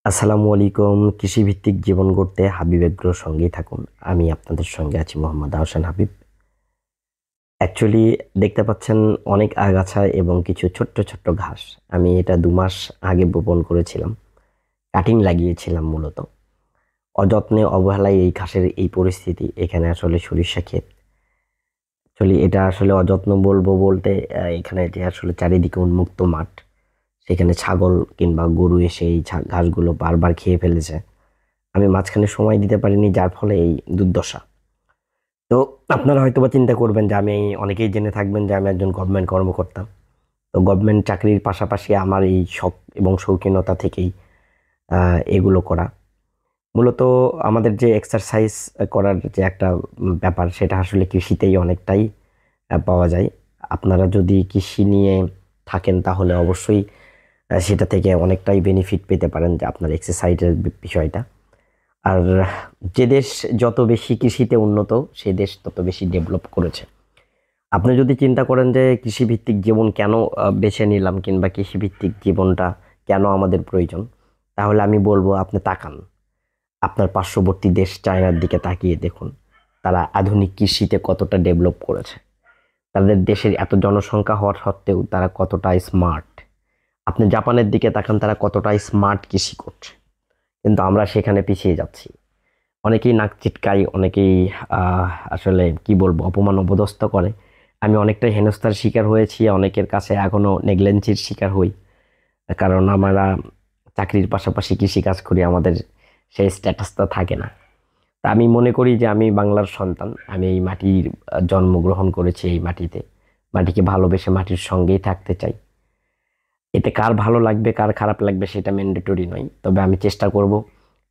আসসালামু আলাইকুম। কৃষিভিত্তিক জীবন গড়তে হাবিব এগ্রোর সঙ্গেই থাকুন। আমি আপনাদের সঙ্গে আছি মোহাম্মদ আহসান হাবিব। অ্যাকচুয়ালি দেখতে পাচ্ছেন অনেক আগাছা এবং কিছু ছোট্ট ছোট্ট ঘাস। আমি এটা ২ মাস আগে বপন করেছিলাম, কাটিং লাগিয়েছিলাম মূলত। অযত্নে অবহেলায় এই ঘাসের এই পরিস্থিতি। এখানে আসলে সরিষা ক্ষেত। অ্যাকচুয়ালি এটা আসলে অযত্ন বলবো বলতে এখানে যে আসলে চারিদিকে উন্মুক্ত মাঠ, সেখানে ছাগল কিংবা গরু এসে এই ঘাসগুলো বারবার খেয়ে ফেলেছে। আমি মাঝখানে সময় দিতে পারিনি, যার ফলে এই দুর্দশা। তো আপনারা হয়তোবা চিন্তা করবেন যে অনেকেই জেনে থাকবেন যে আমি একজন গভর্নমেন্ট কর্মকর্তা। তো গভর্নমেন্ট চাকরির পাশাপাশি আমার এই শখ এবং শৌখিনতা থেকেই এগুলো করা। মূলত আমাদের যে এক্সারসাইজ করার যে একটা ব্যাপার, সেটা আসলে কৃষিতেই অনেকটাই পাওয়া যায়। আপনারা যদি কৃষি নিয়ে থাকেন তাহলে অবশ্যই সেটা থেকে অনেকটাই বেনিফিট পেতে পারেন, যে আপনার এক্সারসাইজের বিষয়টা। আর যে দেশ যত বেশি কৃষিতে উন্নত, সে দেশ তত বেশি ডেভেলপ করেছে। আপনি যদি চিন্তা করেন যে কৃষিভিত্তিক জীবন কেন বেছে নিলাম, কিংবা কৃষিভিত্তিক জীবনটা কেন আমাদের প্রয়োজন, তাহলে আমি বলবো আপনি তাকান আপনার পার্শ্ববর্তী দেশ চায়নার দিকে তাকিয়ে দেখুন, তারা আধুনিক কৃষিতে কতটা ডেভেলপ করেছে। তাদের দেশের এত জনসংখ্যা হওয়ার সত্ত্বেও তারা কতটা স্মার্ট। আপনি জাপানের দিকে তাকান, তারা কতটা স্মার্ট কৃষি করছে, কিন্তু আমরা সেখানে পিছিয়ে যাচ্ছি। অনেকেই নাক চিটকায়, অনেকেই আসলে কি বলবো, অপমান অপদস্থ করে। আমি অনেকটাই হেনস্থার শিকার হয়েছি, অনেকের কাছে এখনও নেগলেন্সির শিকার হই। কারণ আমরা চাকরির পাশাপাশি কৃষিকাজ করি, আমাদের সেই স্ট্যাটাসটা থাকে না। তা আমি মনে করি যে আমি বাংলার সন্তান, আমি এই মাটির জন্মগ্রহণ করেছি, এই মাটিতে। মাটিকে ভালোবেসে মাটির সঙ্গেই থাকতে চাই। এতে কার ভালো লাগবে কার খারাপ লাগবে সেটা ম্যান্ডেটরি নয়, তবে আমি চেষ্টা করব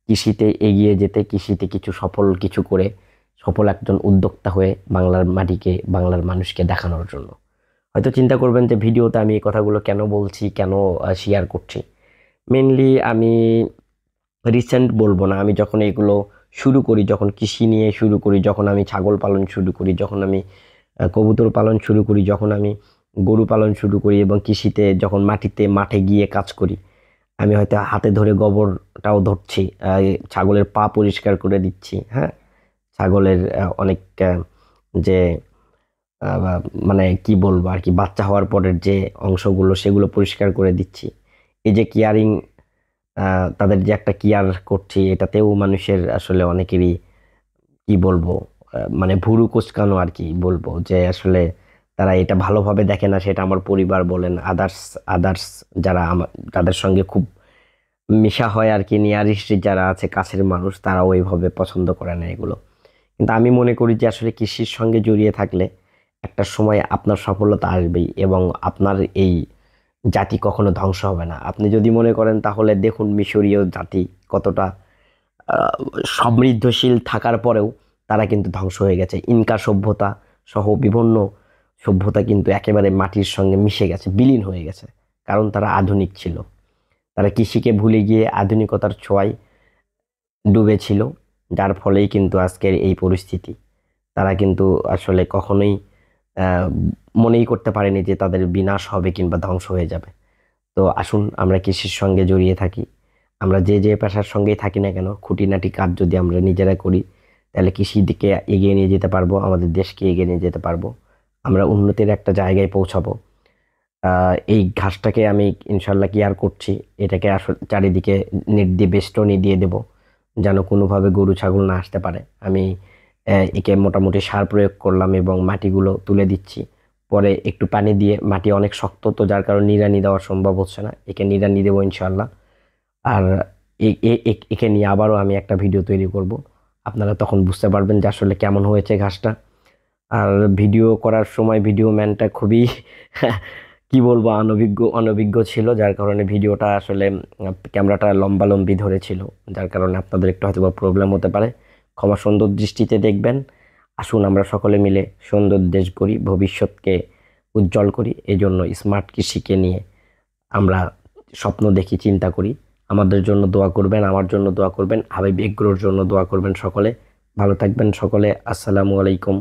কৃষিতে এগিয়ে যেতে, কৃষিতে কিছু সফল কিছু করে সফল একজন উদ্যোক্তা হয়ে বাংলার মাটিকে, বাংলার মানুষকে দেখানোর জন্য। হয়তো চিন্তা করবেন যে ভিডিওতে আমি এই কথাগুলো কেন বলছি, কেন শেয়ার করছি। মেনলি আমি রিসেন্ট বলবো না, আমি যখন এগুলো শুরু করি, যখন কৃষি নিয়ে শুরু করি, যখন আমি ছাগল পালন শুরু করি, যখন আমি কবুতর পালন শুরু করি, যখন আমি গরু পালন শুরু করি এবং কৃষিতে যখন মাঠে গিয়ে কাজ করি, আমি হয়তো হাতে ধরে গোবরটাও ধরছি, ছাগলের পা পরিষ্কার করে দিচ্ছি। হ্যাঁ, ছাগলের অনেক যে মানে কি বলবো আর কি, বাচ্চা হওয়ার পরের যে অংশগুলো সেগুলো পরিষ্কার করে দিচ্ছি। এই যে কেয়ারিং, তাদের যে একটা কেয়ার করছি, এটাতেও মানুষের আসলে অনেকেরই কি বলবো, মানে ভুরু কুঁচকানো আর কি বলবো, যে আসলে তারা এটা ভালোভাবে দেখে না। সেটা আমার পরিবার বলেন, আদার্স আদার্স যারা তাদের সঙ্গে খুব মিশা হয় আর কি, নিয়ারিস্ট যারা আছে, কাছের মানুষ, তারাও এইভাবে পছন্দ করে না এগুলো। কিন্তু আমি মনে করি যে আসলে কৃষির সঙ্গে জড়িয়ে থাকলে একটা সময় আপনার সফলতা আসবেই, এবং আপনার এই জাতি কখনো ধ্বংস হবে না। আপনি যদি মনে করেন তাহলে দেখুন মিশরীয় জাতি কতটা আহ, সমৃদ্ধশীল থাকার পরেও তারা কিন্তু ধ্বংস হয়ে গেছে। ইনকা সভ্যতা সহ বিভিন্ন সভ্যতা কিন্তু একেবারে মাটির সঙ্গে মিশে গেছে, বিলীন হয়ে গেছে, কারণ তারা আধুনিক ছিল। তারা কৃষিকে ভুলে গিয়ে আধুনিকতার ছোঁয়ায় ডুবেছিল, যার ফলেই কিন্তু আজকের এই পরিস্থিতি। তারা কিন্তু আসলে কখনোই আহ, মনেই করতে পারেনি যে তাদের বিনাশ হবে কিংবা ধ্বংস হয়ে যাবে। তো আসুন আমরা কৃষির সঙ্গে জড়িয়ে থাকি। আমরা যে যে পেশার সঙ্গেই থাকি না কেন, খুঁটিনাটি কাজ যদি আমরা নিজেরা করি, তাহলে কৃষির দিকে এগিয়ে নিয়ে যেতে পারবো, আমাদের দেশকে এগিয়ে নিয়ে যেতে পারবো। আমরা উন্নতির একটা জায়গায় পৌঁছাবো। এই ঘাসটাকে আমি ইনশাল্লাহ কেয়ার করছি। এটাকে আসলে চারিদিকে নেট দিয়ে বেষ্টনী দিয়ে দেব, যেন কোনোভাবে গরু ছাগল না আসতে পারে। আমি একে মোটামুটি সার প্রয়োগ করলাম এবং মাটিগুলো তুলে দিচ্ছি। পরে একটু পানি দিয়ে, মাটি অনেক শক্ত তো যার কারণে নিড়ানি দেওয়া সম্ভব হচ্ছে না, একে নিড়ানি দেবো ইনশাল্লাহ। আর একে নিয়ে আবারও আমি একটা ভিডিও তৈরি করব, আপনারা তখন বুঝতে পারবেন যে আসলে কেমন হয়েছে ঘাসটা। আর ভিডিও করার সময় ভিডিও ম্যানটা খুবই কি বলবো, অনভিজ্ঞ অনভিজ্ঞ ছিল, যার কারণে ভিডিওটা আসলে ক্যামেরাটা লম্বালম্বি ধরেছিল, যার কারণে আপনাদের একটু হয়তো প্রবলেম হতে পারে। ক্ষমা সুন্দর দৃষ্টিতে দেখবেন। আসুন আমরা সকলে মিলে সুন্দর দেশ গড়ি, ভবিষ্যৎকে উজ্জ্বল করি। এই জন্য স্মার্ট কৃষিকে নিয়ে আমরা স্বপ্ন দেখি, চিন্তা করি। আমাদের জন্য দোয়া করবেন, আমার জন্য দোয়া করবেন, হাবিব এগ্রোর জন্য দোয়া করবেন সকলে। ভালো থাকবেন সকলে। আসসালামু আলাইকুম।